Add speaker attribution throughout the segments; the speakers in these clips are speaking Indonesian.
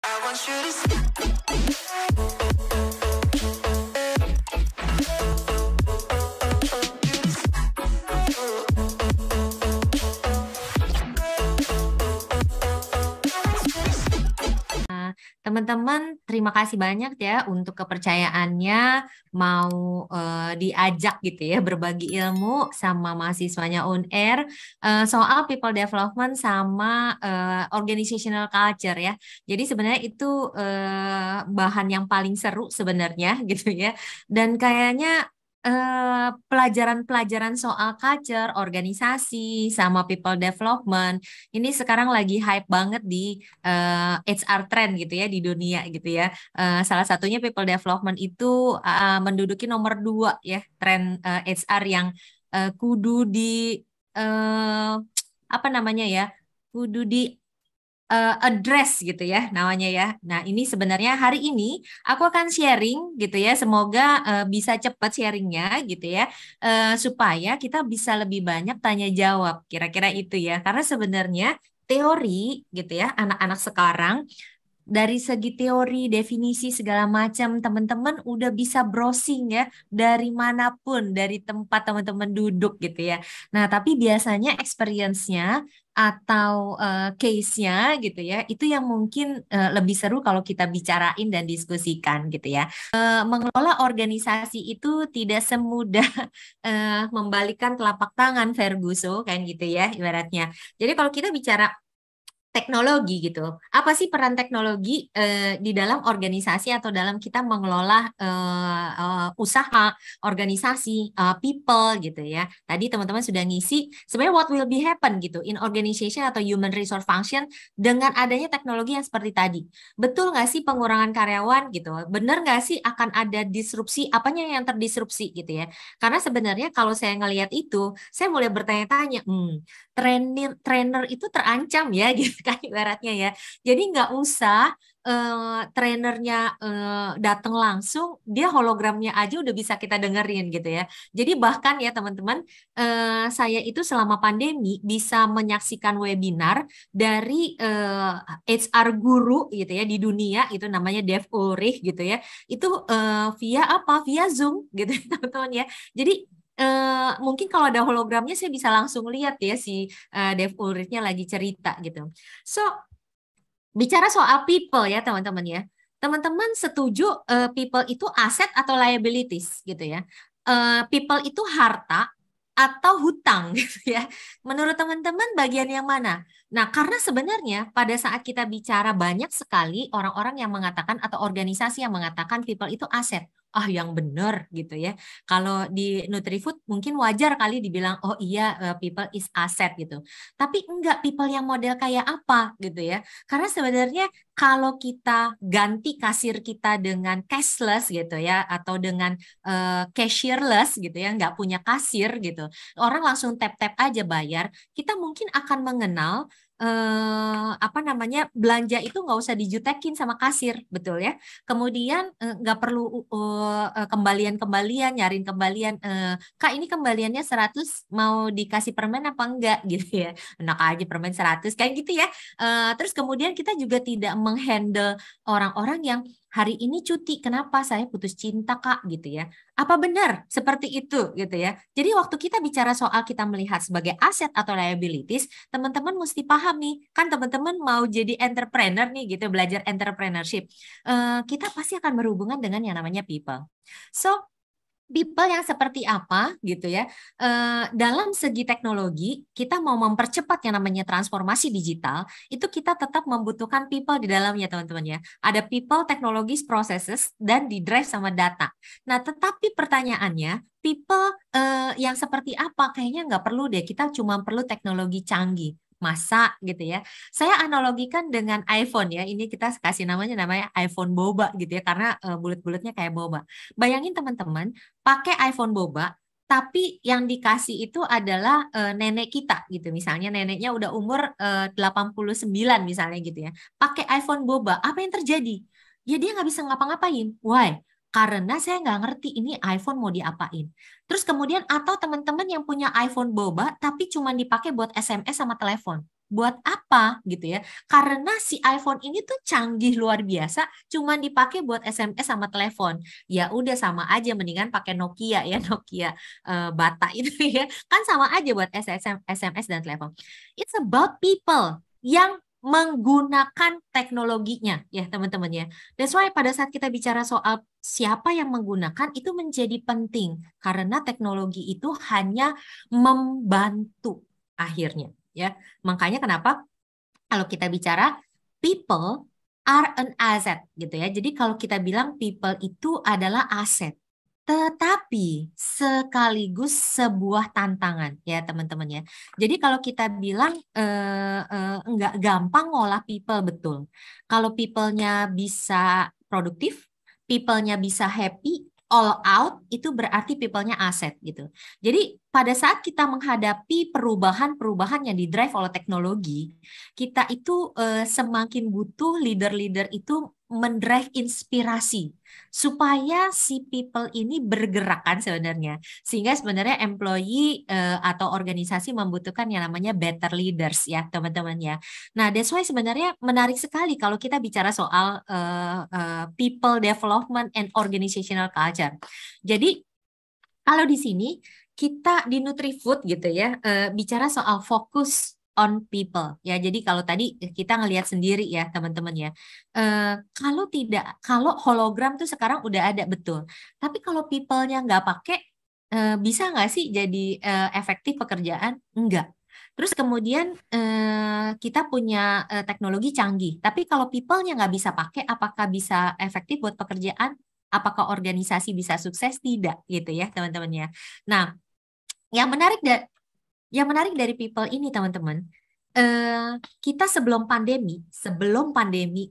Speaker 1: I want you to
Speaker 2: Teman-teman, terima kasih banyak ya untuk kepercayaannya mau diajak gitu ya berbagi ilmu sama mahasiswanya UNAIR soal people development sama organizational culture ya. Jadi sebenarnya itu bahan yang paling seru sebenarnya gitu ya. Dan kayaknya pelajaran-pelajaran soal culture, organisasi, sama people development ini sekarang lagi hype banget di HR trend gitu ya di dunia gitu ya. Salah satunya people development itu menduduki nomor 2 ya tren HR yang kudu di eh, apa namanya ya, kudu di address gitu ya namanya ya. Nah, ini sebenarnya hari ini aku akan sharing gitu ya. Semoga bisa cepat sharingnya gitu ya. Supaya kita bisa lebih banyak tanya jawab. Kira-kira itu ya. Karena sebenarnya teori gitu ya anak-anak sekarang dari segi teori, definisi segala macam, teman-teman udah bisa browsing ya dari manapun, dari tempat teman-teman duduk gitu ya. Nah, tapi biasanya experience-nya atau case-nya gitu ya, itu yang mungkin lebih seru kalau kita bicarain dan diskusikan gitu ya. Mengelola organisasi itu tidak semudah membalikan telapak tangan Ferguson kan gitu ya ibaratnya. Jadi kalau kita bicara teknologi gitu. Apa sih peran teknologi di dalam organisasi atau dalam kita mengelola usaha, organisasi, people gitu ya. Tadi teman-teman sudah ngisi sebenarnya what will be happen gitu in organization atau human resource function dengan adanya teknologi yang seperti tadi. Betul nggak sih pengurangan karyawan gitu? Benar nggak sih akan ada disrupsi? Apanya yang terdisrupsi gitu ya? Karena sebenarnya kalau saya ngelihat itu, saya mulai bertanya-tanya, trainer itu terancam ya gitu kan ibaratnya ya. Jadi nggak usah trainernya datang langsung, dia hologramnya aja udah bisa kita dengerin gitu ya. Jadi bahkan ya teman-teman, saya itu selama pandemi bisa menyaksikan webinar dari HR guru gitu ya di dunia itu namanya Dev Ulrich gitu ya. Itu via apa? Via Zoom gitu teman-teman ya. Jadi mungkin kalau ada hologramnya saya bisa langsung lihat ya si Dev Ulrichnya lagi cerita gitu. So, bicara soal people ya teman-teman ya. Teman-teman setuju people itu aset atau liabilities gitu ya. People itu harta atau hutang gitu ya. Menurut teman-teman bagian yang mana? Nah, karena sebenarnya pada saat kita bicara banyak sekali orang-orang yang mengatakan atau organisasi yang mengatakan people itu aset. Ah, yang benar gitu ya. Kalau di Nutrifood mungkin wajar kali dibilang, oh iya people is asset gitu. Tapi enggak people yang model kayak apa gitu ya. Karena sebenarnya kalau kita ganti kasir kita dengan cashless gitu ya, atau dengan cashierless gitu ya, nggak punya kasir gitu, orang langsung tap-tap aja bayar, kita mungkin akan mengenal apa namanya belanja itu nggak usah dijutekin sama kasir, betul ya. Kemudian nggak perlu kembalian-kembalian, nyariin kembalian. Kak ini kembaliannya 100 mau dikasih permen apa enggak gitu ya. Enak aja permen 100 kayak gitu ya. Terus kemudian kita juga tidak menghandle orang-orang yang hari ini cuti, kenapa saya putus cinta Kak gitu ya. Apa benar seperti itu gitu ya. Jadi waktu kita bicara soal kita melihat sebagai aset atau liabilities, teman-teman mesti paham nih, kan teman-teman mau jadi entrepreneur nih gitu, belajar entrepreneurship. Kita pasti akan berhubungan dengan yang namanya people. So, people yang seperti apa gitu ya. Dalam segi teknologi, kita mau mempercepat yang namanya transformasi digital, itu kita tetap membutuhkan people di dalamnya teman-teman ya. Ada people, technologies, processes, dan di drive sama data. Nah, tetapi pertanyaannya, people yang seperti apa? Kayaknya nggak perlu deh, kita cuma perlu teknologi canggih. Masa gitu ya. Saya analogikan dengan iPhone ya. Ini kita kasih namanya iPhone boba gitu ya karena bulat-bulatnya kayak boba. Bayangin teman-teman, pakai iPhone boba, tapi yang dikasih itu adalah nenek kita gitu. Misalnya neneknya udah umur 89 misalnya gitu ya. Pakai iPhone boba, apa yang terjadi? Ya dia nggak bisa ngapa-ngapain. Why? Karena saya nggak ngerti ini iPhone mau diapain. Terus kemudian atau teman-teman yang punya iPhone boba tapi cuma dipakai buat SMS sama telepon. Buat apa gitu ya? Karena si iPhone ini tuh canggih luar biasa, cuman dipakai buat SMS sama telepon. Ya udah sama aja, mendingan pakai Nokia ya, Nokia Bata itu ya. Kan sama aja buat SMS dan telepon. It's about people yang menggunakan teknologinya ya teman-teman ya. That's why pada saat kita bicara soal siapa yang menggunakan itu menjadi penting karena teknologi itu hanya membantu akhirnya ya. Makanya kenapa kalau kita bicara people are an asset gitu ya. Jadi kalau kita bilang people itu adalah aset, tetapi sekaligus sebuah tantangan ya teman-teman ya. Jadi kalau kita bilang nggak gampang ngolah people betul. Kalau people-nya bisa produktif, people-nya bisa happy, all out, itu berarti people-nya aset gitu. Jadi pada saat kita menghadapi perubahan-perubahan yang didrive oleh teknologi, kita itu semakin butuh leader-leader itu mendrive inspirasi supaya si people ini bergerakan sebenarnya. Sehingga sebenarnya employee atau organisasi membutuhkan yang namanya better leaders ya teman-teman ya. Nah, that's why sebenarnya menarik sekali kalau kita bicara soal people development and organizational culture. Jadi kalau di sini kita di Nutrifood gitu ya bicara soal fokus on people ya. Jadi kalau tadi kita ngelihat sendiri ya teman-teman ya. Kalau hologram tuh sekarang udah ada betul. Tapi kalau people-nya nggak pakai bisa nggak sih jadi efektif pekerjaan? Enggak. Terus kemudian kita punya teknologi canggih. Tapi kalau people-nya nggak bisa pakai, apakah bisa efektif buat pekerjaan? Apakah organisasi bisa sukses? Tidak gitu ya teman-teman ya. Nah, yang menarik dari people ini teman-teman, kita sebelum pandemi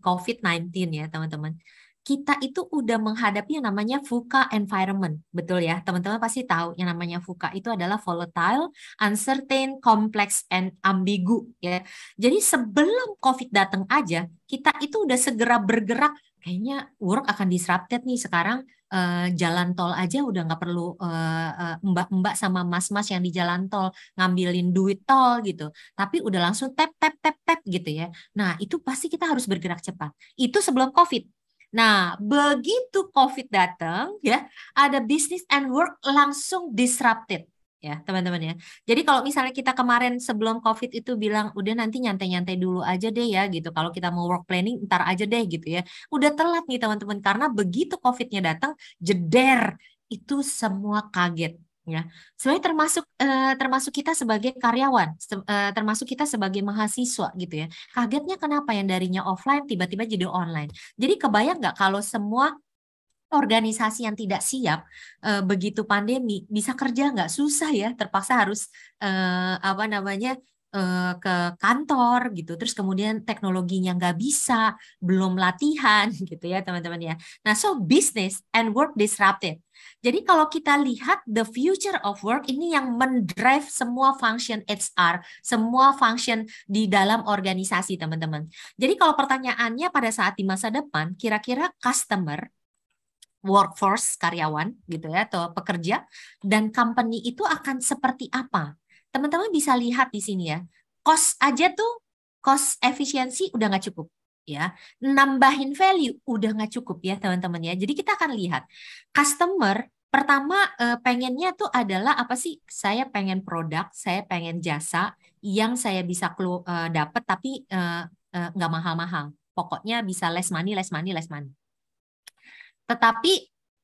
Speaker 2: COVID-19 ya teman-teman, kita itu udah menghadapi yang namanya VUCA environment, betul ya teman-teman pasti tahu yang namanya VUCA itu adalah volatile, uncertain, complex, and ambigu ya. Jadi sebelum COVID datang aja, kita itu udah segera bergerak. Kayaknya work akan disrupted nih sekarang. Jalan tol aja udah nggak perlu mbak-mbak sama mas-mas yang di jalan tol ngambilin duit tol gitu, tapi udah langsung tap tap tap tap gitu ya. Nah itu pasti kita harus bergerak cepat. Itu sebelum COVID. Nah begitu COVID datang ya, ada business and work langsung disrupted ya teman-teman ya. Jadi kalau misalnya kita kemarin sebelum COVID itu bilang udah nanti nyantai-nyantai dulu aja deh ya gitu. Kalau kita mau work planning ntar aja deh gitu ya. Udah telat nih teman-teman karena begitu COVID-nya datang jeder itu semua kaget ya. Sebenarnya termasuk kita sebagai karyawan, termasuk kita sebagai mahasiswa gitu ya. Kagetnya kenapa yang darinya offline tiba-tiba jadi online. Jadi kebayang nggak kalau semua organisasi yang tidak siap begitu pandemi bisa kerja nggak, susah ya, terpaksa harus apa namanya ke kantor gitu, terus kemudian teknologinya nggak bisa, belum latihan gitu ya teman-teman ya. Nah so business and work disrupted. Jadi kalau kita lihat the future of work ini yang mendrive semua function HR, semua function di dalam organisasi teman-teman. Jadi kalau pertanyaannya pada saat di masa depan, kira-kira customer, workforce karyawan gitu ya atau pekerja dan company itu akan seperti apa? Teman-teman bisa lihat di sini ya. Cost aja tuh, cost efisiensi udah nggak cukup ya. Nambahin value udah nggak cukup ya teman-teman ya. Jadi kita akan lihat customer pertama pengennya tuh adalah apa sih? Saya pengen produk, saya pengen jasa yang saya bisa dapat tapi nggak mahal-mahal. Pokoknya bisa less money, less money, less money. Tetapi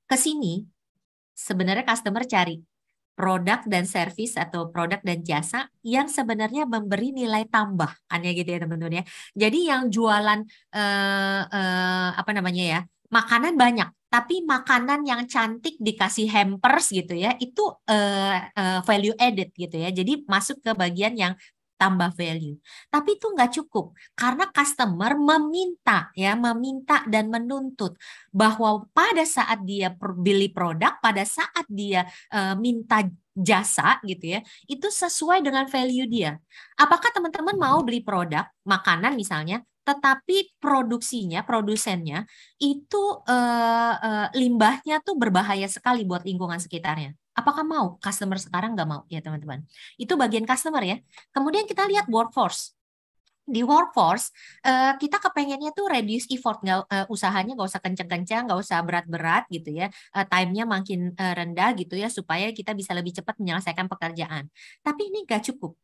Speaker 2: ke sini sebenarnya customer cari produk dan service atau produk dan jasa yang sebenarnya memberi nilai tambah, kan ya gitu ya teman-teman ya. Jadi yang jualan apa namanya ya, makanan banyak, tapi makanan yang cantik dikasih hampers gitu ya, itu value added gitu ya. Jadi masuk ke bagian yang tambah value. Tapi itu nggak cukup karena customer meminta ya, meminta dan menuntut bahwa pada saat dia beli produk, pada saat dia minta jasa gitu ya, itu sesuai dengan value dia. Apakah teman-teman mau beli produk makanan misalnya, tetapi produsennya itu limbahnya tuh berbahaya sekali buat lingkungan sekitarnya? Apakah mau? Customer sekarang nggak mau ya teman-teman. Itu bagian customer ya. Kemudian kita lihat workforce. di workforce kita kepengennya tuh reduce effort, usahanya nggak usah kencang-kencang, nggak usah berat-berat gitu ya, time-nya makin rendah gitu ya supaya kita bisa lebih cepat menyelesaikan pekerjaan. Tapi ini nggak cukup.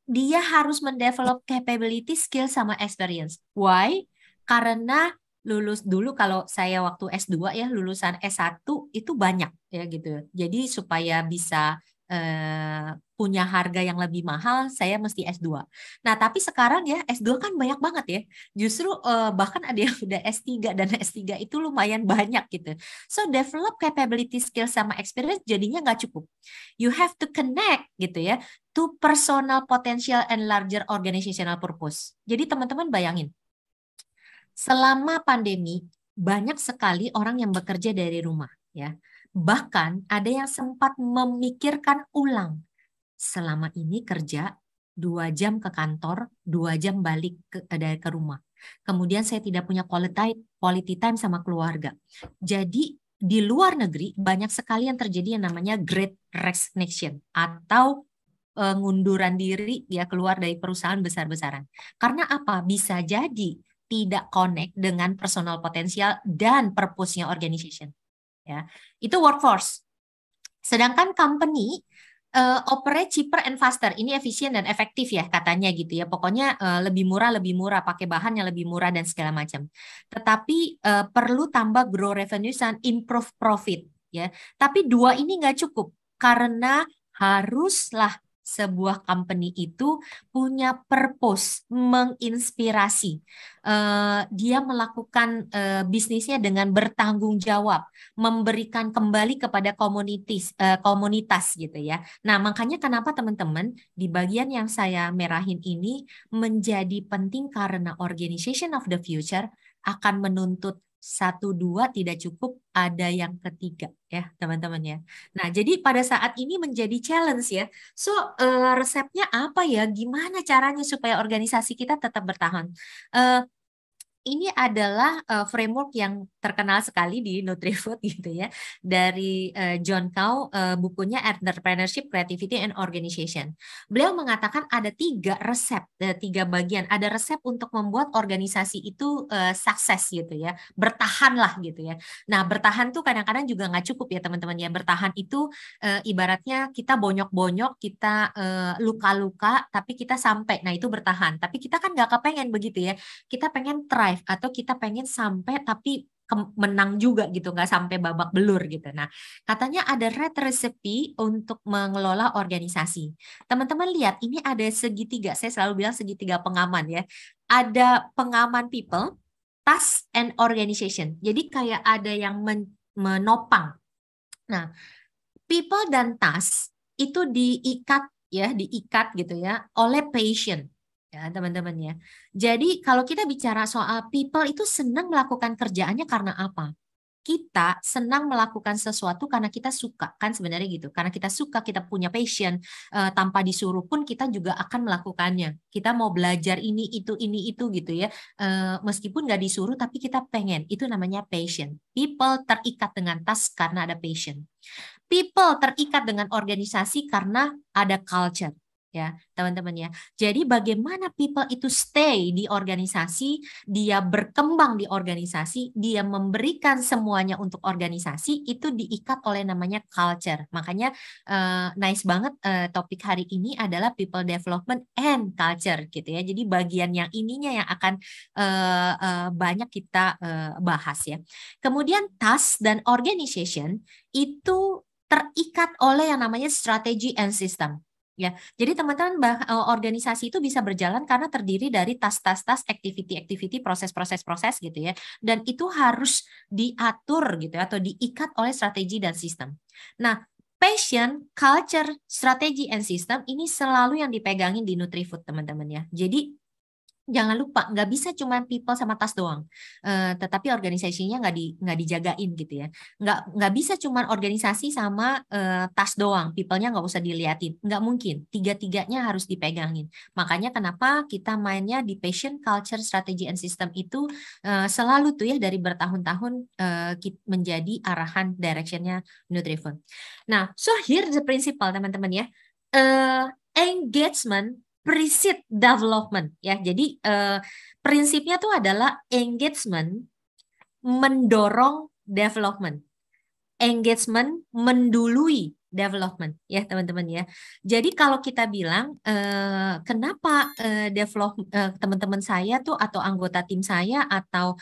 Speaker 2: Dia harus mendevelop capability, skill sama experience. Why? Karena lulus dulu kalau saya waktu S2 ya, lulusan S1 itu banyak ya gitu. Jadi supaya bisa punya harga yang lebih mahal, saya mesti S2. Nah, tapi sekarang ya S2 kan banyak banget ya. Justru bahkan ada yang udah S3 dan S3 itu lumayan banyak gitu. So, develop capability, skill sama experience jadinya nggak cukup. You have to connect gitu ya to personal potential and larger organizational purpose. Jadi teman-teman bayangin, selama pandemi banyak sekali orang yang bekerja dari rumah ya. Bahkan ada yang sempat memikirkan ulang, selama ini kerja 2 jam ke kantor, 2 jam balik ke rumah. Kemudian saya tidak punya quality time sama keluarga. Jadi di luar negeri banyak sekali yang terjadi yang namanya Great Resignation atau ngunduran diri ya keluar dari perusahaan besar-besaran. Karena apa? Bisa jadi tidak connect dengan personal potensial dan purpose-nya organization. Ya, itu workforce. Sedangkan company operate cheaper and faster. Ini efisien dan efektif ya katanya gitu ya. Pokoknya lebih murah, pakai bahan yang lebih murah dan segala macam. Tetapi perlu tambah grow revenue dan improve profit ya. Tapi dua ini nggak cukup karena haruslah sebuah company itu punya purpose, menginspirasi. Dia melakukan bisnisnya dengan bertanggung jawab, memberikan kembali kepada komunitas gitu ya. Nah, makanya kenapa teman-teman di bagian yang saya merahin ini menjadi penting karena organization of the future akan menuntut satu dua tidak cukup, ada yang ketiga ya teman-teman ya. Nah, jadi pada saat ini menjadi challenge ya. So, resepnya apa ya? Gimana caranya supaya organisasi kita tetap bertahan? Ini adalah framework yang terkenal sekali di Nutrifood gitu ya, dari John Cao, bukunya Entrepreneurship, Creativity and Organization. Beliau mengatakan ada 3 resep, 3 bagian. Ada resep untuk membuat organisasi itu sukses gitu ya, bertahanlah gitu ya. Nah, bertahan tuh kadang-kadang juga nggak cukup ya teman-teman ya. Bertahan itu ibaratnya kita bonyok-bonyok, kita luka-luka, tapi kita sampai. Nah, itu bertahan. Tapi kita kan nggak kepengen begitu ya. Kita pengen thrive atau kita pengen sampai tapi menang juga gitu, nggak sampai babak belur gitu. Nah, katanya ada red recipe untuk mengelola organisasi. Teman-teman lihat, ini ada segitiga. Saya selalu bilang segitiga pengaman ya. Ada pengaman people, task, and organization. Jadi kayak ada yang menopang. Nah, people dan task itu diikat gitu ya oleh passion ya teman-teman ya. Jadi kalau kita bicara soal people itu senang melakukan kerjaannya karena apa? Kita senang melakukan sesuatu karena kita suka kan sebenarnya gitu. Karena kita suka, kita punya passion, tanpa disuruh pun kita juga akan melakukannya. Kita mau belajar ini itu gitu ya. Meskipun nggak disuruh tapi kita pengen. Itu namanya passion. People terikat dengan task karena ada passion. People terikat dengan organisasi karena ada culture ya teman-teman ya. Jadi bagaimana people itu stay di organisasi, dia berkembang di organisasi, dia memberikan semuanya untuk organisasi, itu diikat oleh namanya culture. Makanya nice banget topik hari ini adalah people development and culture gitu ya. Jadi bagian yang ininya yang akan banyak kita bahas ya. Kemudian task dan organization itu terikat oleh yang namanya strategi and system. Ya, jadi teman-teman organisasi itu bisa berjalan karena terdiri dari tas-tas, activity, proses gitu ya. Dan itu harus diatur gitu ya, atau diikat oleh strategi dan sistem. Nah, passion, culture, strategi, and system ini selalu yang dipegangin di Nutrifood teman-teman ya. Jadi jangan lupa, nggak bisa cuma people sama tas doang, tetapi organisasinya nggak dijagain gitu ya. Nggak bisa cuma organisasi sama tas doang, people-nya nggak usah diliatin, nggak mungkin. Tiga-tiganya harus dipegangin. Makanya kenapa kita mainnya di passion, culture, strategy, and system itu selalu tuh ya dari bertahun-tahun menjadi arahan directionnya Nutrifund. Nah, so here the principle teman-teman ya, engagement precede development ya. Jadi prinsipnya tuh adalah engagement mendorong development. Engagement mendului development ya teman-teman ya. Jadi kalau kita bilang kenapa teman-teman saya tuh atau anggota tim saya atau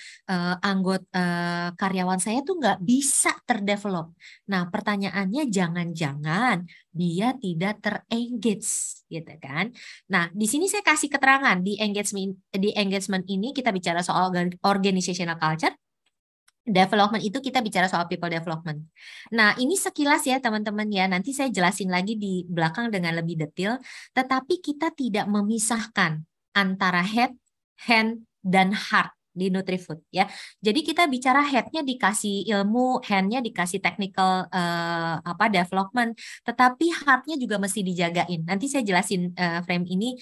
Speaker 2: anggota karyawan saya tuh nggak bisa terdevelop. Nah pertanyaannya jangan-jangan dia tidak terengage gitu kan. Nah di sini saya kasih keterangan di engagement ini kita bicara soal organizational culture. Development itu kita bicara soal people development. Nah, ini sekilas ya teman-teman ya. Nanti saya jelasin lagi di belakang dengan lebih detail. Tetapi kita tidak memisahkan antara head, hand, dan heart di Nutrifood ya. Jadi kita bicara headnya dikasih ilmu, handnya dikasih technical development, tetapi heartnya juga mesti dijagain. Nanti saya jelasin frame ini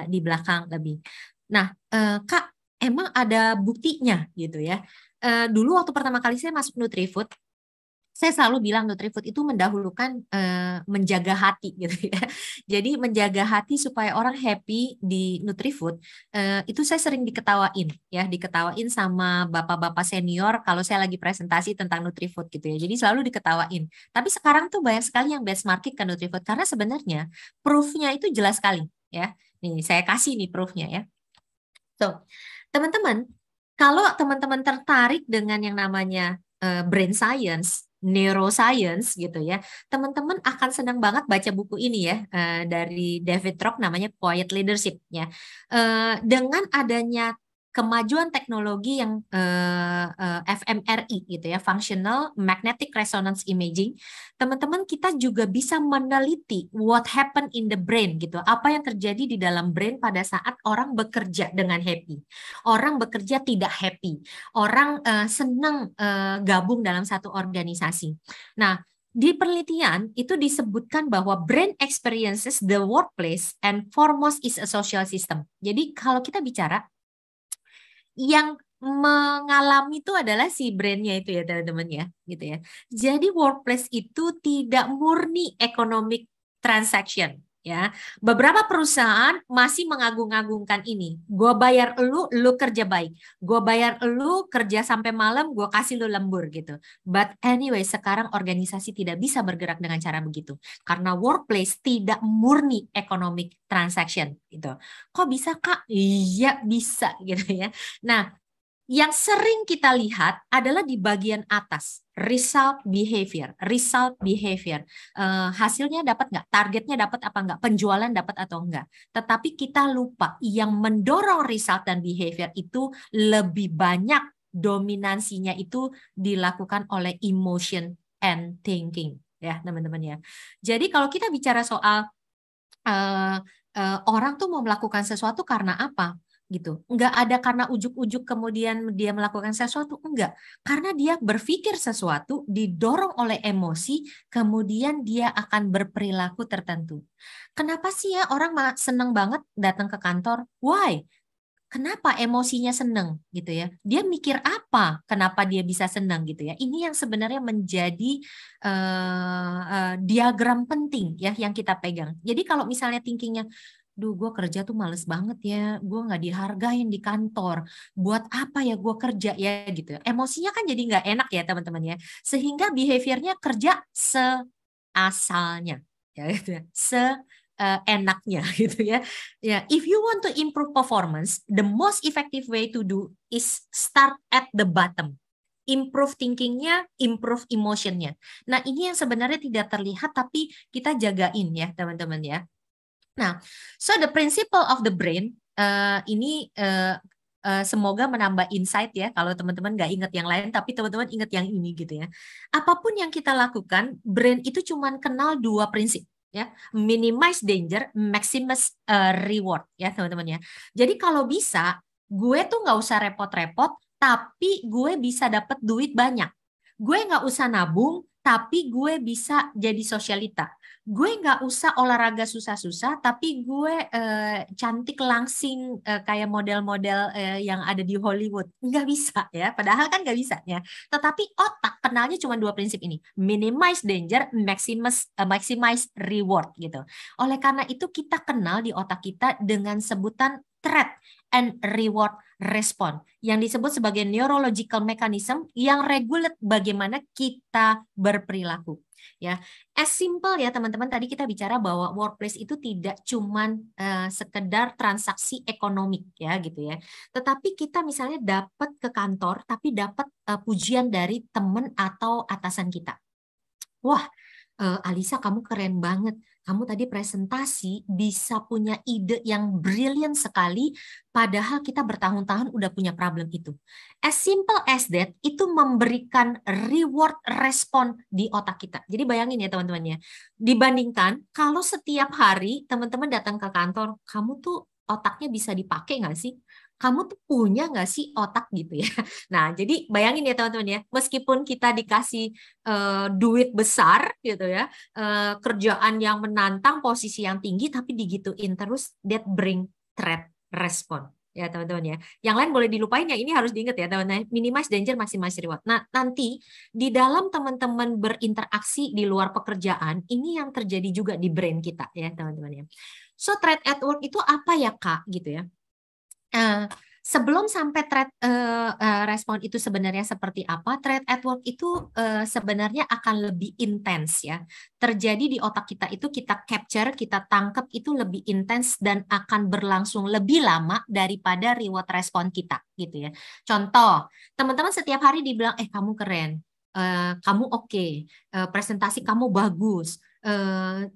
Speaker 2: di belakang lebih. Nah, Kak, emang ada buktinya gitu ya. Dulu waktu pertama kali saya masuk Nutrifood, saya selalu bilang Nutrifood itu mendahulukan menjaga hati gitu ya. Jadi menjaga hati supaya orang happy di Nutrifood, itu saya sering diketawain ya, diketawain sama bapak-bapak senior kalau saya lagi presentasi tentang Nutrifood gitu ya. Jadi selalu diketawain. Tapi sekarang tuh banyak sekali yang benchmarking ke Nutrifood karena sebenarnya proof-nya itu jelas sekali ya. Nih saya kasih nih proof-nya ya. So, teman-teman, kalau teman-teman tertarik dengan yang namanya brain science, neuroscience gitu ya, teman-teman akan senang banget baca buku ini ya dari David Rock namanya Quiet Leadership ya. Dengan adanya kemajuan teknologi yang fMRI gitu ya, Functional Magnetic Resonance Imaging, teman-teman kita juga bisa meneliti what happen in the brain gitu, apa yang terjadi di dalam brain pada saat orang bekerja dengan happy, orang bekerja tidak happy, orang senang gabung dalam satu organisasi. Nah, di penelitian itu disebutkan bahwa brain experiences the workplace and foremost is a social system. Jadi kalau kita bicara yang mengalami itu adalah si brandnya itu ya teman-teman ya gitu ya. Jadi workplace itu tidak murni economic transaction ya. Beberapa perusahaan masih mengagung-agungkan ini. Gua bayar lu kerja baik. Gua bayar lu kerja sampai malam, gua kasih lu lembur gitu. But anyway, sekarang organisasi tidak bisa bergerak dengan cara begitu karena workplace tidak murni economic transaction gitu. Kok bisa Kak? Iya bisa gitu ya. Nah, yang sering kita lihat adalah di bagian atas, result behavior. Hasilnya dapat nggak? Targetnya dapat apa nggak? Penjualan dapat atau enggak? Tetapi kita lupa yang mendorong result dan behavior itu lebih banyak dominansinya itu dilakukan oleh emotion and thinking ya teman-teman ya. Jadi kalau kita bicara soal orang tuh mau melakukan sesuatu karena apa gitu, nggak ada karena ujuk-ujuk kemudian dia melakukan sesuatu, enggak, karena dia berpikir sesuatu didorong oleh emosi kemudian dia akan berperilaku tertentu. Kenapa sih ya orang seneng banget datang ke kantor? Why? Kenapa emosinya seneng gitu ya? Dia mikir apa? Kenapa dia bisa senang gitu ya? Ini yang sebenarnya menjadi diagram penting ya yang kita pegang. Jadi kalau misalnya thinkingnya, duh gue kerja tuh males banget ya, gue nggak dihargain di kantor. Buat apa ya gue kerja ya gitu. Emosinya kan jadi nggak enak ya teman-teman ya. Sehingga behaviornya kerja seasalnya ya gitu ya. Enaknya gitu ya. Ya, if you want to improve performance, the most effective way to do is start at the bottom. Improve thinkingnya, improve emotionnya. Nah, ini yang sebenarnya tidak terlihat tapi kita jagain ya, teman-teman ya. Nah, so the principle of the brain ini semoga menambah insight ya. Kalau teman-teman nggak ingat yang lain, tapi teman-teman ingat yang ini gitu ya. Apapun yang kita lakukan, brain itu cuma kenal dua prinsip. Ya, minimize danger, maximize reward ya teman-teman ya. Jadi kalau bisa, gue tuh nggak usah repot-repot, tapi gue bisa dapat duit banyak. Gue nggak usah nabung, tapi gue bisa jadi sosialita. Gue nggak usah olahraga susah-susah, tapi gue cantik langsing kayak model-model yang ada di Hollywood. Nggak bisa ya, padahal kan nggak bisa ya. Tetapi otak kenalnya cuma dua prinsip ini, minimize danger, maximize reward gitu. Oleh karena itu kita kenal di otak kita dengan sebutan threat and reward response yang disebut sebagai neurological mechanism yang regulate bagaimana kita berperilaku. Ya, as simple ya teman-teman, tadi kita bicara bahwa workplace itu tidak cuman sekedar transaksi ekonomik ya gitu ya. Tetapi kita misalnya dapat ke kantor tapi dapat pujian dari teman atau atasan kita. Wah, Alisa kamu keren banget. Kamu tadi presentasi bisa punya ide yang brilian sekali, padahal kita bertahun-tahun udah punya problem itu. As simple as that, itu memberikan reward respon di otak kita. Jadi bayangin ya teman-teman ya, dibandingkan kalau setiap hari teman-teman datang ke kantor, kamu tuh otaknya bisa dipakai nggak sih? Kamu tuh punya nggak sih otak gitu ya? Nah, jadi bayangin ya teman-teman ya, meskipun kita dikasih duit besar gitu ya, kerjaan yang menantang, posisi yang tinggi, tapi digituin terus, that bring threat respon ya teman-teman ya. Yang lain boleh dilupain ya, ini harus diingat ya teman-teman. Minimize danger, maximize reward. Nah nanti di dalam teman-teman berinteraksi di luar pekerjaan, ini yang terjadi juga di brain kita ya teman-teman ya. So threat at work itu apa ya Kak gitu ya? Sebelum sampai threat respon itu sebenarnya seperti apa, threat at work itu sebenarnya akan lebih intens ya. Terjadi di otak kita itu kita capture, kita tangkap itu lebih intens dan akan berlangsung lebih lama daripada reward respon kita gitu ya. Contoh, teman-teman setiap hari dibilang, kamu keren, kamu oke, presentasi kamu bagus,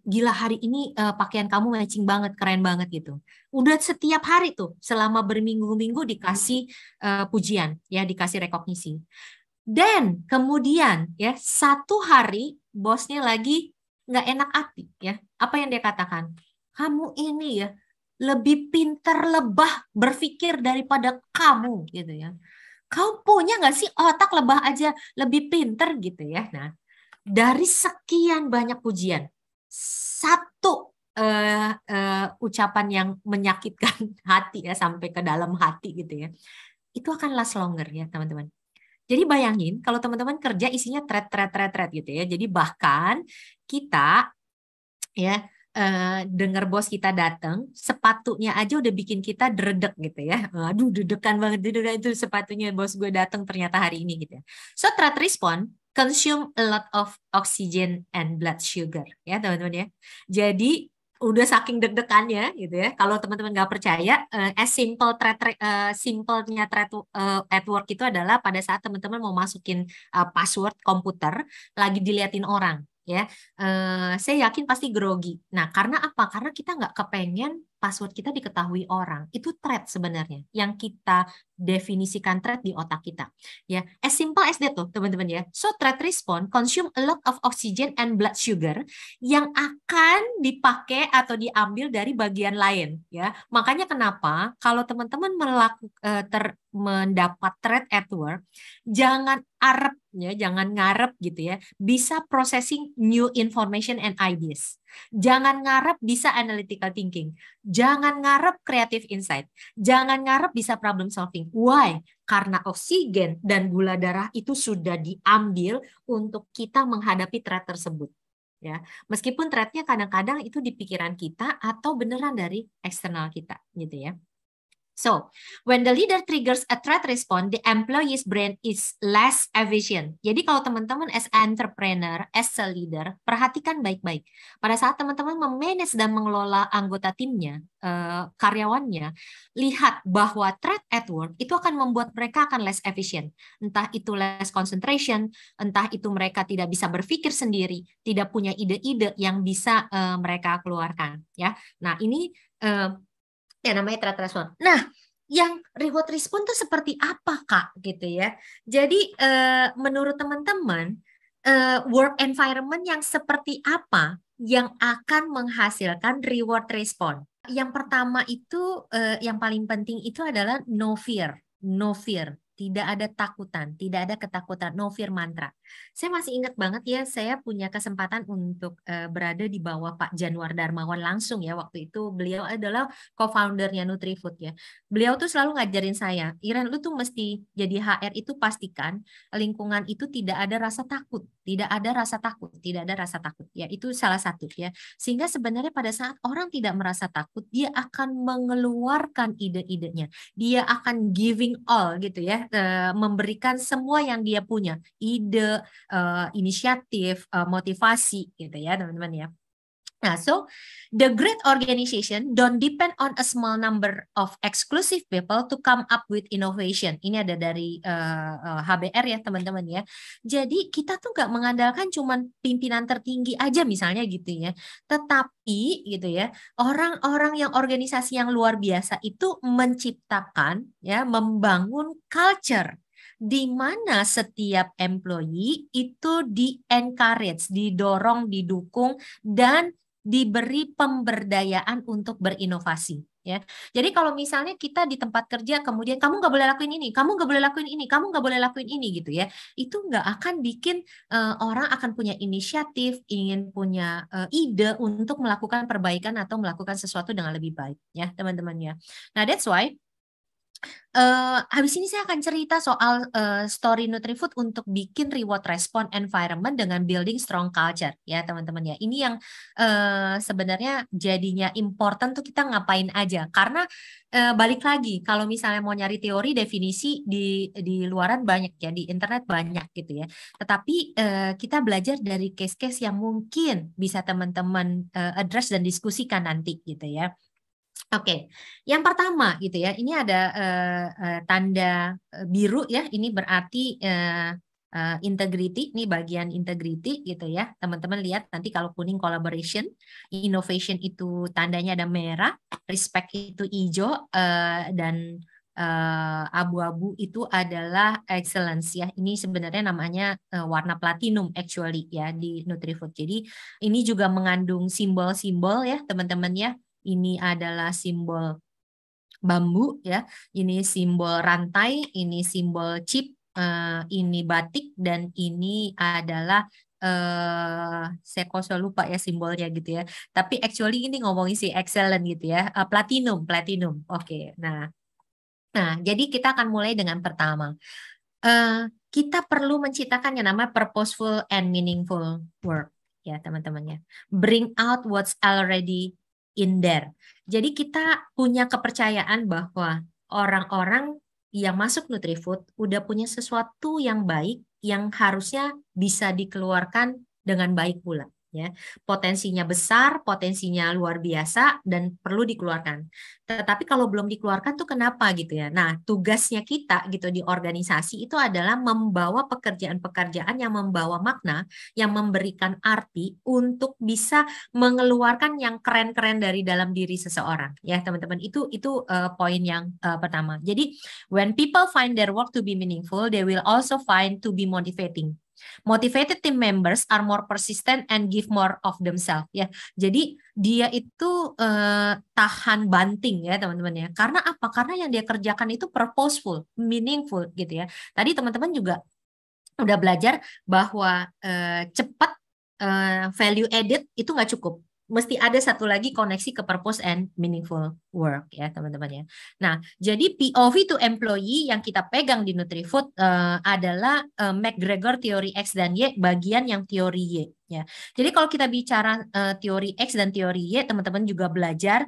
Speaker 2: gila hari ini pakaian kamu matching banget, keren banget gitu. Udah setiap hari tuh selama berminggu-minggu dikasih pujian ya, dikasih rekognisi. Dan kemudian ya satu hari bosnya lagi nggak enak hati ya. Apa yang dia katakan? Kamu ini ya lebih pinter lebah berpikir daripada kamu gitu ya. Kau punya nggak sih otak lebah aja lebih pinter gitu ya. Nah, dari sekian banyak pujian, satu ucapan yang menyakitkan hati ya sampai ke dalam hati gitu ya, itu akan last longer ya teman-teman. Jadi bayangin kalau teman-teman kerja isinya thread gitu ya. Jadi bahkan kita ya dengar bos kita datang, sepatunya aja udah bikin kita dredeg gitu ya. Aduh, deg-degan banget, deg-degan itu sepatunya bos gue datang ternyata hari ini gitu ya. So threat response consume a lot of oxygen and blood sugar ya teman-teman ya. Jadi udah saking deg-degannya gitu ya. Kalau teman-teman nggak percaya, as simple simpelnya threat at work itu adalah pada saat teman-teman mau masukin password komputer lagi diliatin orang ya, saya yakin pasti grogi. Nah, karena apa? Karena kita nggak kepengen password kita diketahui orang. Itu threat sebenarnya yang kita definisikan threat di otak kita. Ya, as simple as that tuh, teman-teman ya. So threat response consume a lot of oxygen and blood sugar yang akan dipakai atau diambil dari bagian lain ya. Makanya kenapa kalau teman-teman mendapat threat at work, jangan arep ya, jangan ngarep gitu ya. Bisa processing new information and ideas. Jangan ngarep bisa analytical thinking. Jangan ngarep creative insight. Jangan ngarep bisa problem solving. Why? Karena oksigen dan gula darah itu sudah diambil untuk kita menghadapi threat tersebut. Ya, meskipun threatnya kadang-kadang itu di pikiran kita atau beneran dari eksternal kita, gitu ya. So, when the leader triggers a threat response, the employee's brain is less efficient. Jadi kalau teman-teman as entrepreneur, as a leader, perhatikan baik-baik. Pada saat teman-teman memanage dan mengelola anggota timnya, karyawannya, lihat bahwa threat at work itu akan membuat mereka akan less efficient. Entah itu less concentration, entah itu mereka tidak bisa berpikir sendiri, tidak punya ide-ide yang bisa mereka keluarkan. Ya, nah ini ya namanya threat response. Nah, yang reward response itu seperti apa Kak gitu ya. Jadi menurut teman-teman work environment yang seperti apa yang akan menghasilkan reward response? Yang pertama itu yang paling penting itu adalah no fear. No fear. tidak ada takutan, tidak ada ketakutan, no fear mantra. Saya masih ingat banget ya, saya punya kesempatan untuk berada di bawah Pak Januar Darmawan langsung ya, waktu itu beliau adalah co-foundernya Nutrifood ya. Beliau tuh selalu ngajarin saya, Iren lu tuh mesti jadi HR itu pastikan lingkungan itu tidak ada rasa takut, tidak ada rasa takut, tidak ada rasa takut ya, itu salah satu ya. Sehingga sebenarnya pada saat orang tidak merasa takut, dia akan mengeluarkan ide-idenya, dia akan giving all gitu ya, memberikan semua yang dia punya, ide, inisiatif, motivasi gitu ya teman-teman ya. Nah, so the great organization don't depend on a small number of exclusive people to come up with innovation. Ini ada dari HBR ya teman-teman ya. Jadi kita tuh nggak mengandalkan cuman pimpinan tertinggi aja misalnya gitu ya. Tetapi gitu ya, orang-orang yang organisasi yang luar biasa itu menciptakan ya, membangun culture di mana setiap employee itu di-encourage, didorong, didukung, dan diberi pemberdayaan untuk berinovasi. Ya, jadi kalau misalnya kita di tempat kerja kemudian kamu nggak boleh lakuin ini, kamu nggak boleh lakuin ini, kamu nggak boleh lakuin ini gitu ya, itu nggak akan bikin orang akan punya inisiatif, ingin punya ide untuk melakukan perbaikan atau melakukan sesuatu dengan lebih baik ya teman-teman ya. Nah that's why habis ini saya akan cerita soal story Nutrifood untuk bikin reward response environment dengan building strong culture ya teman-teman ya. Ini yang sebenarnya jadinya important tuh kita ngapain aja, karena balik lagi kalau misalnya mau nyari teori definisi di luaran banyak ya, di internet banyak gitu ya. Tetapi kita belajar dari case-case yang mungkin bisa teman-teman address dan diskusikan nanti gitu ya. Oke, yang pertama gitu ya, ini ada tanda biru ya, ini berarti integrity, ini bagian integrity gitu ya. Teman-teman lihat nanti kalau kuning collaboration, innovation itu tandanya ada merah, respect itu hijau, dan abu-abu itu adalah excellence ya. Ini sebenarnya namanya warna platinum actually ya di Nutrifood. Jadi ini juga mengandung simbol-simbol ya teman-teman ya. Ini adalah simbol bambu ya, ini simbol rantai, ini simbol chip, ini batik, dan ini adalah saya kok lupa ya simbolnya gitu ya. Tapi actually ini ngomongin si excellent gitu ya, platinum. Oke, nah jadi kita akan mulai dengan pertama. Kita perlu menciptakan yang namanya purposeful and meaningful work ya teman-teman ya. Bring out what's already in there. Jadi kita punya kepercayaan bahwa orang-orang yang masuk Nutrifood udah punya sesuatu yang baik yang harusnya bisa dikeluarkan dengan baik pula. Ya, potensinya besar, potensinya luar biasa dan perlu dikeluarkan. Tetapi kalau belum dikeluarkan tuh kenapa gitu ya? Nah, tugasnya kita gitu di organisasi itu adalah membawa pekerjaan-pekerjaan yang membawa makna, yang memberikan arti untuk bisa mengeluarkan yang keren-keren dari dalam diri seseorang. Ya, teman-teman, itu poin yang pertama. Jadi, when people find their work to be meaningful, they will also find to be motivating. Motivated team members are more persistent and give more of themselves ya. Jadi dia itu tahan banting ya teman-teman ya. Karena apa? Karena yang dia kerjakan itu purposeful, meaningful gitu ya. Tadi teman-teman juga udah belajar bahwa cepat value added itu nggak cukup. Mesti ada satu lagi koneksi ke purpose and meaningful work ya teman-teman ya. Nah, jadi POV to employee yang kita pegang di Nutrifood adalah McGregor teori X dan Y bagian yang teori Y ya. Jadi kalau kita bicara teori X dan teori Y, teman-teman juga belajar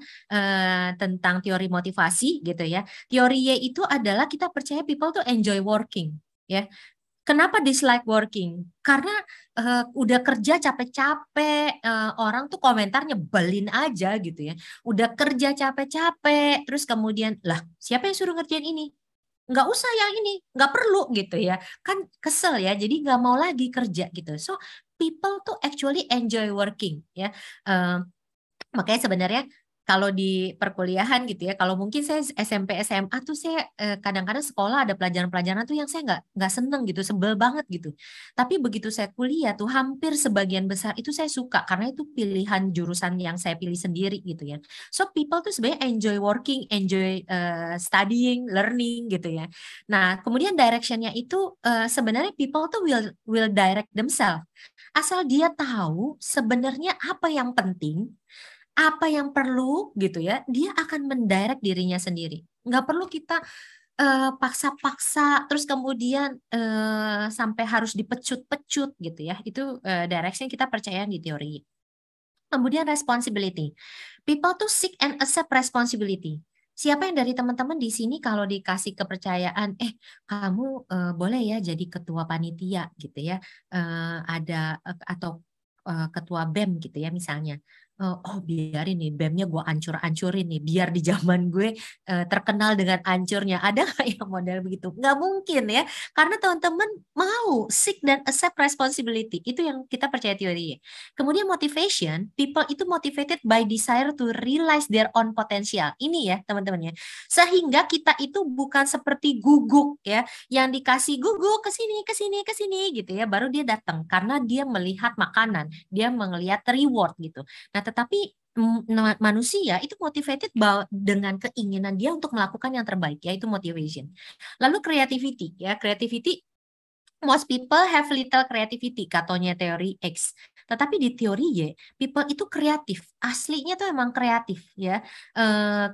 Speaker 2: tentang teori motivasi gitu ya. Teori Y itu adalah kita percaya people to enjoy working ya. Kenapa dislike working? Karena udah kerja capek-capek, orang tuh komentar nyebelin aja gitu ya. Udah kerja capek-capek, terus kemudian, lah siapa yang suruh ngerjain ini? Nggak usah yang ini, nggak perlu gitu ya. Kan kesel ya, jadi nggak mau lagi kerja gitu. So, people tuh actually enjoy working ya. Makanya sebenarnya kalau di perkuliahan gitu ya, kalau mungkin saya SMP SMA tuh saya kadang-kadang sekolah ada pelajaran-pelajaran tuh yang saya nggak seneng gitu, sebel banget gitu. Tapi begitu saya kuliah tuh hampir sebagian besar itu saya suka karena itu pilihan jurusan yang saya pilih sendiri gitu ya. So people tuh sebenarnya enjoy working, enjoy studying, learning gitu ya. Nah kemudian directionnya itu sebenarnya people tuh will direct themselves asal dia tahu sebenarnya apa yang penting, apa yang perlu gitu ya, dia akan mendirect dirinya sendiri. Nggak perlu kita paksa-paksa terus kemudian sampai harus dipecut-pecut gitu ya. Itu direction kita percaya di teori. Kemudian responsibility. People to seek and accept responsibility. Siapa yang dari teman-teman di sini kalau dikasih kepercayaan, kamu boleh ya jadi ketua panitia gitu ya, ada atau ketua BEM gitu ya misalnya. Oh biarin nih BEM-nya gue ancur-ancurin nih biar di zaman gue terkenal dengan ancurnya. Ada nggak yang model begitu? Nggak mungkin ya, karena teman-teman mau seek dan accept responsibility. Itu yang kita percaya teori. Kemudian motivation, people itu motivated by desire to realize their own potential. Ini ya teman-teman ya. Sehingga kita itu bukan seperti guguk ya, yang dikasih guguk ke sini, ke sini, ke sini gitu ya, baru dia datang karena dia melihat makanan, dia melihat reward gitu. Nah, tetapi manusia itu motivated dengan keinginan dia untuk melakukan yang terbaik, yaitu motivation. Lalu creativity ya, creativity. Most people have little creativity, katanya teori X. Tetapi di teori Y, people itu kreatif. Aslinya tuh emang kreatif ya.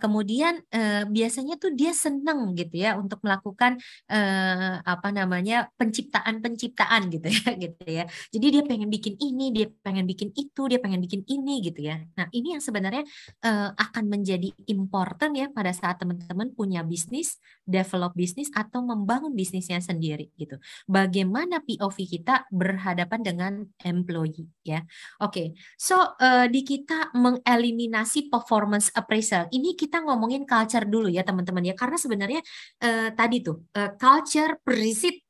Speaker 2: Kemudian biasanya tuh dia seneng gitu ya untuk melakukan apa namanya penciptaan-penciptaan gitu ya, gitu ya. Jadi dia pengen bikin ini, dia pengen bikin itu, dia pengen bikin ini gitu ya. Nah ini yang sebenarnya akan menjadi important ya pada saat teman-teman punya bisnis, develop bisnis atau membangun bisnisnya sendiri gitu. Bagaimana POV kita berhadapan dengan employee ya. Oke, so di kita mengeliminasi performance appraisal. Ini kita ngomongin culture dulu ya teman-teman ya, karena sebenarnya tadi tuh culture precede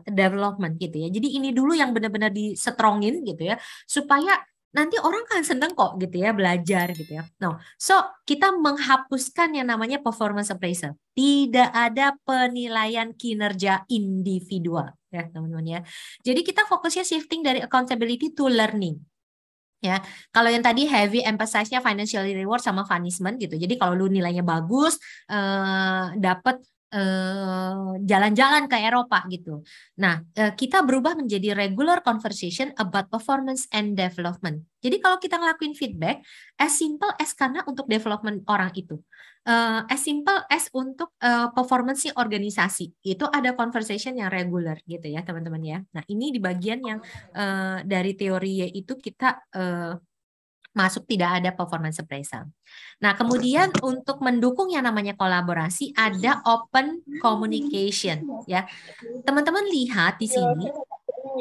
Speaker 2: development gitu ya. Jadi ini dulu yang benar-benar disetrongin gitu ya, supaya nanti orang kan seneng kok gitu ya belajar gitu ya. No, so kita menghapuskan yang namanya performance appraisal. Tidak ada penilaian kinerja individual ya teman-teman ya. Jadi kita fokusnya shifting dari accountability to learning. Ya, kalau yang tadi heavy emphasize-nya financial reward sama punishment gitu. Jadi kalau lu nilainya bagus, dapat jalan-jalan ke Eropa gitu. Nah, kita berubah menjadi regular conversation about performance and development. Jadi kalau kita ngelakuin feedback, as simple as karena untuk development orang itu, as simple as untuk performance organisasi, itu ada conversation yang regular gitu ya teman-teman ya. Nah ini di bagian yang dari teori itu kita masuk tidak ada performance appraisal. Nah, kemudian untuk mendukung yang namanya kolaborasi ada open communication ya. Teman-teman lihat di sini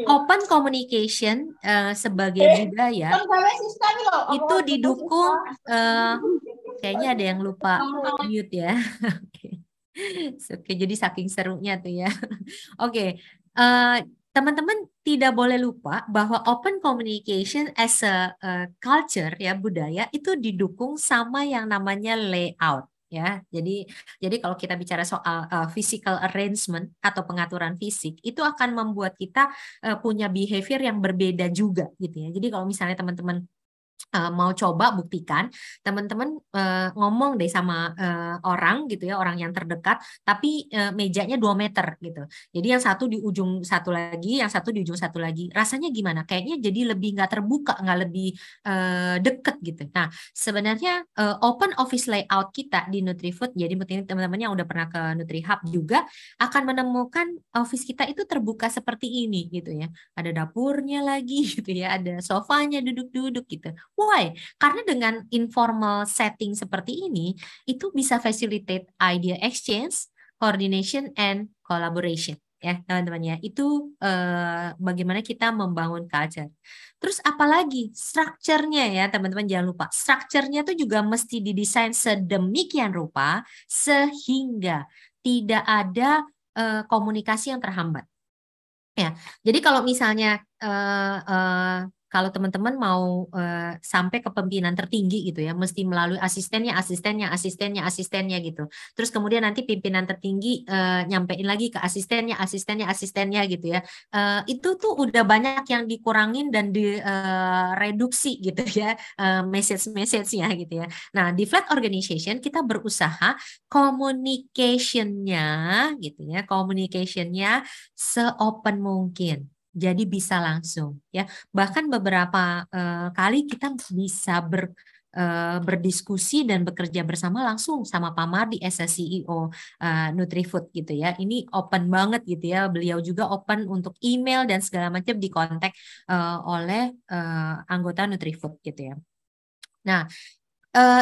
Speaker 2: open communication sebagai budaya itu didukung kayaknya ada yang lupa mute ya. Oke. Oke, jadi saking serunya tuh ya. Oke, teman-teman tidak boleh lupa bahwa open communication as a culture ya budaya itu didukung sama yang namanya layout ya. Jadi kalau kita bicara soal physical arrangement atau pengaturan fisik itu akan membuat kita punya behavior yang berbeda juga gitu ya. Jadi kalau misalnya teman-teman mau coba buktikan, teman-teman ngomong deh sama orang gitu ya, orang yang terdekat, tapi mejanya 2 meter gitu. Jadi yang satu di ujung satu lagi, yang satu di ujung satu lagi. Rasanya gimana? Kayaknya jadi lebih nggak terbuka, nggak lebih deket gitu. Nah, sebenarnya open office layout kita di NutriFood, jadi mungkin teman-teman yang udah pernah ke NutriHub juga akan menemukan office kita itu terbuka seperti ini gitu ya. Ada dapurnya lagi gitu ya, ada sofanya duduk-duduk gitu. Why? Karena dengan informal setting seperti ini, itu bisa facilitate idea exchange, coordination, and collaboration. Ya, teman-teman ya. Itu bagaimana kita membangun culture. Terus apalagi structure-nya ya, teman-teman jangan lupa. Structure-nya itu juga mesti didesain sedemikian rupa sehingga tidak ada komunikasi yang terhambat. Ya, jadi kalau misalnya kalau teman-teman mau sampai ke pimpinan tertinggi gitu ya, mesti melalui asistennya gitu. Terus kemudian nanti pimpinan tertinggi nyampein lagi ke asistennya gitu ya. Itu tuh udah banyak yang dikurangin dan direduksi gitu ya, message-nya gitu ya. Nah, di flat organization kita berusaha communication-nya gitu ya, communication-nya se-open mungkin. Jadi bisa langsung ya. Bahkan beberapa kali kita bisa berdiskusi dan bekerja bersama langsung sama Pak Mardi as a CEO Nutrifood gitu ya. Ini open banget gitu ya. Beliau juga open untuk email dan segala macam dikontak oleh anggota Nutrifood gitu ya. Nah,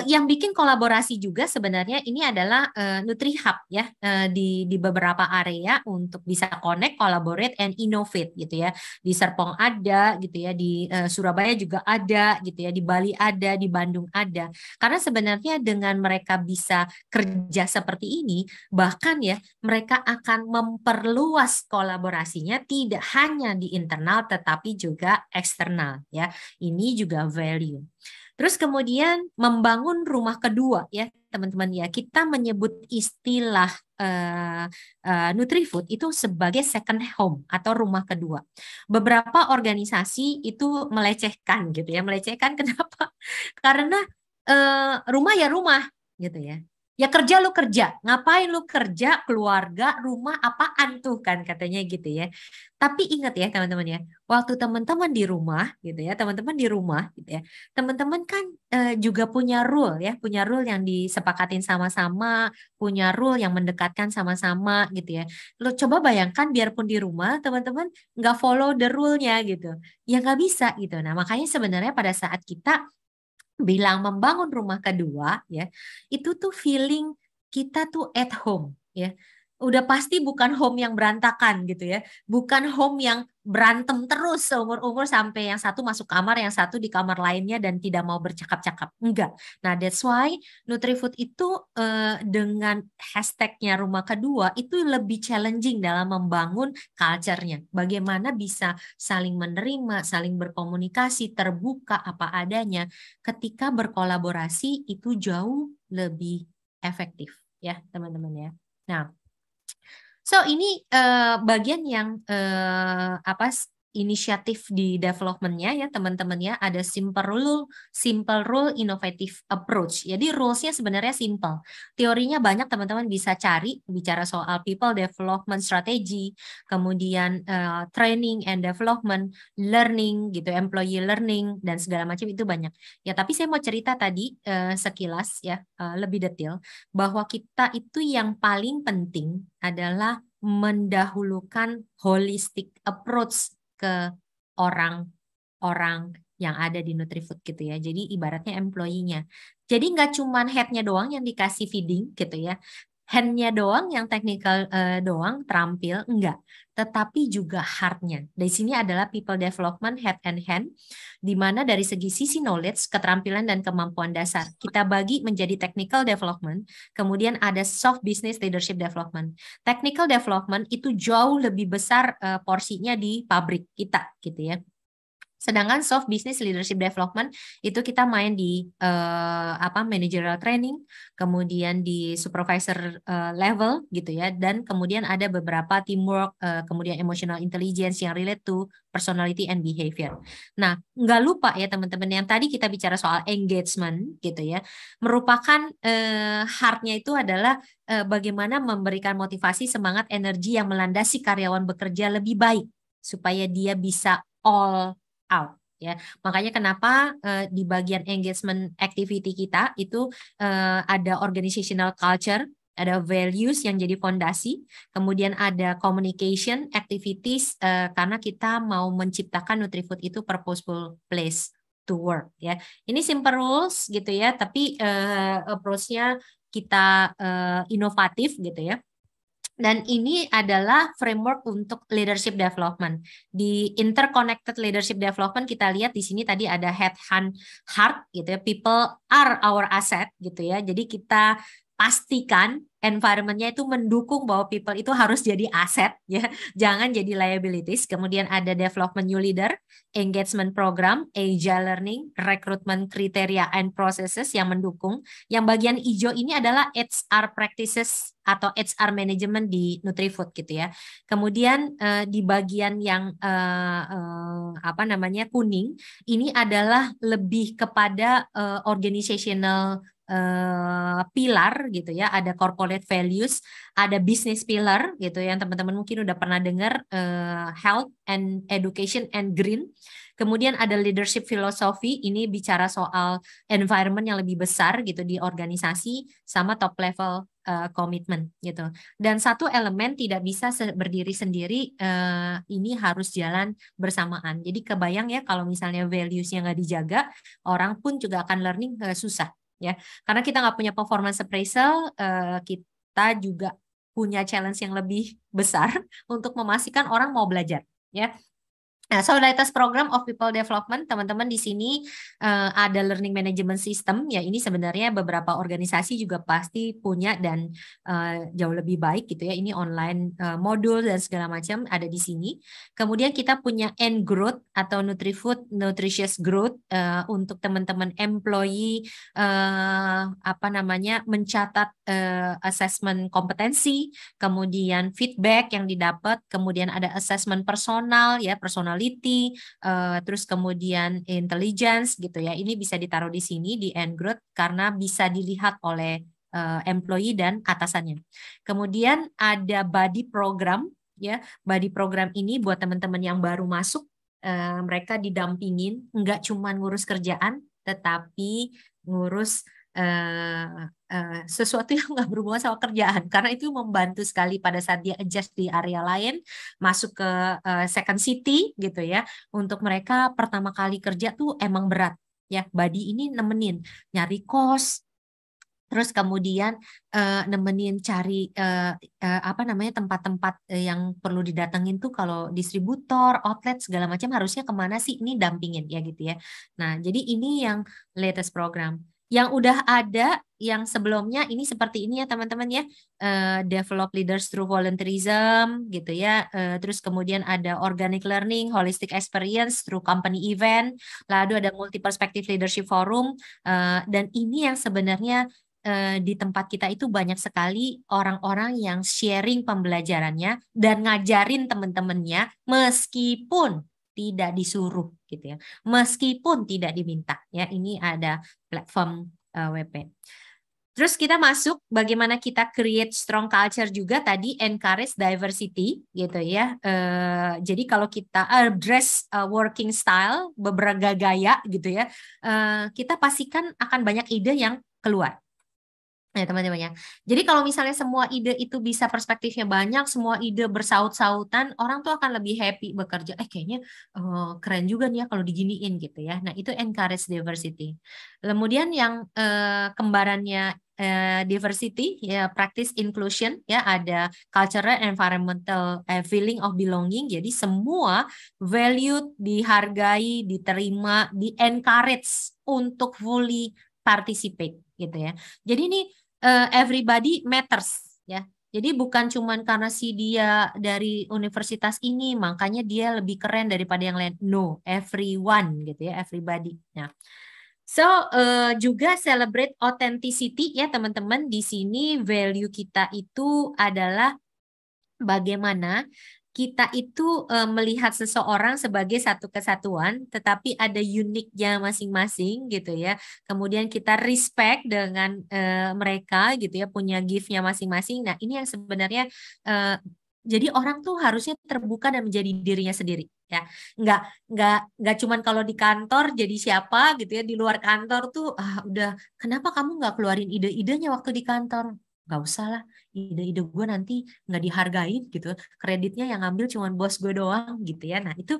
Speaker 2: yang bikin kolaborasi juga sebenarnya ini adalah NutriHub ya, di beberapa area untuk bisa connect, collaborate, and innovate gitu ya. Di Serpong ada gitu ya, di Surabaya juga ada gitu ya, di Bali ada, di Bandung ada. Karena sebenarnya dengan mereka bisa kerja seperti ini, bahkan ya mereka akan memperluas kolaborasinya tidak hanya di internal tetapi juga eksternal ya. Ini juga value. Terus kemudian membangun rumah kedua ya teman-teman ya. Kita menyebut istilah Nutrifood itu sebagai second home atau rumah kedua. Beberapa organisasi itu melecehkan gitu ya. Melecehkan kenapa? Karena rumah ya rumah gitu ya. Ya kerja lu kerja, ngapain lu kerja, keluarga, rumah, apaan tuh kan katanya gitu ya. Tapi ingat ya teman-teman ya, waktu teman-teman di rumah gitu ya, teman-teman di rumah gitu ya, teman-teman kan juga punya rule ya, punya rule yang disepakatin sama-sama, punya rule yang mendekatkan sama-sama gitu ya. Lo coba bayangkan biarpun di rumah teman-teman nggak follow the rule-nya gitu, ya nggak bisa gitu. Nah makanya sebenarnya pada saat kita bilang membangun rumah kedua ya, itu tuh feeling kita tuh at home ya. Udah pasti bukan home yang berantakan gitu ya. Bukan home yang berantem terus seumur-umur sampai yang satu masuk kamar, yang satu di kamar lainnya dan tidak mau bercakap-cakap. Enggak. Nah, that's why Nutrifood itu dengan hashtagnya rumah kedua itu lebih challenging dalam membangun culture-nya. Bagaimana bisa saling menerima, saling berkomunikasi, terbuka apa adanya. Ketika berkolaborasi itu jauh lebih efektif ya, teman-teman ya. Nah, so ini bagian yang inisiatif di development-nya ya teman-teman ya, ada simple rule, innovative approach. Jadi rules-nya sebenarnya simple. Teorinya banyak teman-teman bisa cari, bicara soal people development strategy, kemudian training and development, learning gitu, employee learning dan segala macam itu banyak. Ya tapi saya mau cerita tadi sekilas ya, lebih detail bahwa kita itu yang paling penting adalah mendahulukan holistic approach ke orang-orang yang ada di Nutrifood gitu ya. Jadi ibaratnya employee-nya. Jadi nggak cuma head-nya doang yang dikasih feeding gitu ya. Hand-nya doang yang technical doang terampil, enggak. Tetapi juga heart-nya. Dari sini adalah people development head and hand, di mana dari sisi knowledge, keterampilan dan kemampuan dasar kita bagi menjadi technical development, kemudian ada soft business leadership development. Technical development itu jauh lebih besar porsinya di pabrik kita gitu ya. Sedangkan soft business leadership development itu kita main di managerial training, kemudian di supervisor level gitu ya, dan kemudian ada beberapa teamwork, kemudian emotional intelligence yang relate to personality and behavior. Nah, nggak lupa ya teman-teman yang tadi kita bicara soal engagement gitu ya, merupakan heart-nya itu adalah bagaimana memberikan motivasi, semangat, energi yang melandasi karyawan bekerja lebih baik supaya dia bisa all out ya. Makanya kenapa di bagian engagement activity kita itu ada organizational culture, ada values yang jadi fondasi, kemudian ada communication activities karena kita mau menciptakan Nutrifood itu purposeful place to work ya. Ini simple rules gitu ya, tapi approach-nya kita inovatif gitu ya. Dan ini adalah framework untuk leadership development. Di interconnected leadership development kita lihat di sini tadi ada head, hand, heart gitu ya. People are our asset gitu ya. Jadi kita pastikan environment-nya itu mendukung bahwa people itu harus jadi aset ya, jangan jadi liabilities. Kemudian ada development new leader, engagement program, agile learning, recruitment kriteria and processes yang mendukung. Yang bagian hijau ini adalah HR practices atau HR management di Nutrifood gitu ya. Kemudian di bagian yang apa namanya kuning ini adalah lebih kepada organizational pilar gitu ya, ada corporate values, ada business pillar gitu yang teman-teman mungkin udah pernah dengar, health and education and green. Kemudian ada leadership philosophy, ini bicara soal environment yang lebih besar gitu di organisasi, sama top level komitmen gitu. Dan satu elemen tidak bisa berdiri sendiri, ini harus jalan bersamaan. Jadi kebayang ya kalau misalnya values-nya nggak dijaga, orang pun juga akan learning susah. Ya, karena kita nggak punya performance appraisal, kita juga punya challenge yang lebih besar untuk memastikan orang mau belajar. Ya, nah, Solidaritas Program of People Development, teman-teman di sini ada learning management system, ya ini sebenarnya beberapa organisasi juga pasti punya dan jauh lebih baik gitu ya. Ini online modul dan segala macam ada di sini. Kemudian kita punya N-Growth atau Nutrifood Nutritious Growth untuk teman-teman employee apa namanya mencatat assessment kompetensi, kemudian feedback yang didapat, kemudian ada assessment personal ya, terus kemudian intelligence gitu ya. Ini bisa ditaruh di sini di N-Growth karena bisa dilihat oleh employee dan atasannya. Kemudian ada body program ya. Body program ini buat teman-teman yang baru masuk, mereka didampingin nggak cuma ngurus kerjaan tetapi ngurus sesuatu yang nggak berhubungan sama kerjaan, karena itu membantu sekali pada saat dia adjust di area lain, masuk ke second city gitu ya. Untuk mereka pertama kali kerja tuh emang berat ya. Body ini nemenin nyari kos, terus kemudian nemenin cari apa namanya tempat-tempat yang perlu didatengin tuh, kalau distributor, outlet segala macam harusnya kemana sih, ini dampingin ya gitu ya. Nah jadi ini yang latest program. Yang udah ada yang sebelumnya ini seperti ini ya teman-teman ya, develop leaders through volunteerism gitu ya, terus kemudian ada organic learning, holistic experience through company event, lalu ada multi perspective leadership forum, dan ini yang sebenarnya di tempat kita itu banyak sekali orang-orang yang sharing pembelajarannya dan ngajarin teman-temannya meskipun tidak disuruh gitu ya, meskipun tidak diminta ya. Ini ada platform WP. Terus kita masuk bagaimana kita create strong culture juga, tadi encourage diversity gitu ya. Jadi kalau kita address working style, beberapa gaya gitu ya, kita pastikan akan banyak ide yang keluar. Ya teman-teman ya. Jadi kalau misalnya semua ide itu bisa perspektifnya banyak, semua ide bersaut-sautan, orang tuh akan lebih happy bekerja. Kayaknya keren juga nih ya kalau diginiin gitu ya. Nah itu encourage diversity. Kemudian yang kembarannya diversity ya, practice inclusion ya, ada cultural environmental feeling of belonging. Jadi semua valued, dihargai, diterima, di encourage untuk fully participate gitu ya. Jadi ini everybody matters ya. Jadi bukan cuman karena si dia dari universitas ini makanya dia lebih keren daripada yang lain. No, everyone gitu ya, everybody. Nah, so juga celebrate authenticity ya teman-teman. Di sini value kita itu adalah bagaimana kita itu melihat seseorang sebagai satu kesatuan, tetapi ada uniknya masing-masing gitu ya. Kemudian kita respect dengan mereka gitu ya, punya gift-nya masing-masing. Nah ini yang sebenarnya jadi orang tuh harusnya terbuka dan menjadi dirinya sendiri ya. Nggak cuman kalau di kantor jadi siapa gitu ya, di luar kantor tuh udah kenapa kamu nggak keluarin ide-idenya waktu di kantor? Nggak usah lah, ide-ide gue nanti nggak dihargain gitu, kreditnya yang ngambil cuma bos gue doang gitu ya. Nah itu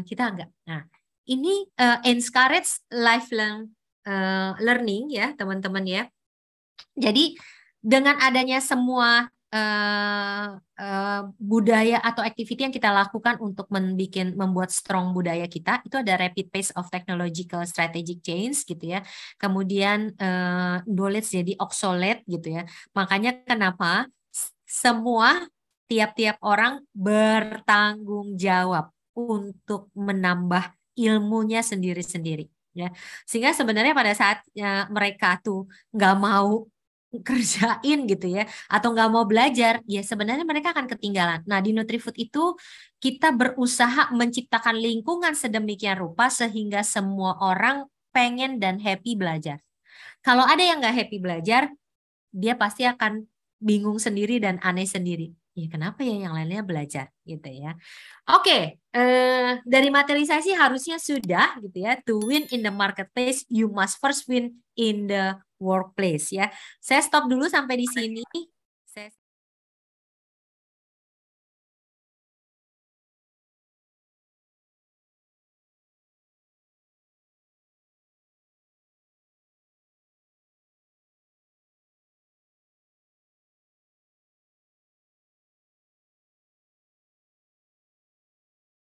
Speaker 2: kita nggak. Nah ini encourage lifelong learning ya teman-teman ya. Jadi dengan adanya semua budaya atau activity yang kita lakukan untuk membuat strong budaya kita itu ada rapid pace of technological strategic change gitu ya. Kemudian knowledge jadi obsolete gitu ya. Makanya kenapa semua tiap-tiap orang bertanggung jawab untuk menambah ilmunya sendiri-sendiri ya. Sehingga sebenarnya pada saat mereka tuh nggak mau kerjain gitu ya atau nggak mau belajar ya sebenarnya mereka akan ketinggalan. Nah di Nutrifood itu kita berusaha menciptakan lingkungan sedemikian rupa sehingga semua orang pengen dan happy belajar. Kalau ada yang nggak happy belajar dia pasti akan bingung sendiri dan aneh sendiri. Ya kenapa ya yang lainnya belajar gitu ya. Oke, dari materi saya sih harusnya sudah gitu ya. To win in the marketplace, you must first win in the workplace ya. Saya stop dulu sampai di sini.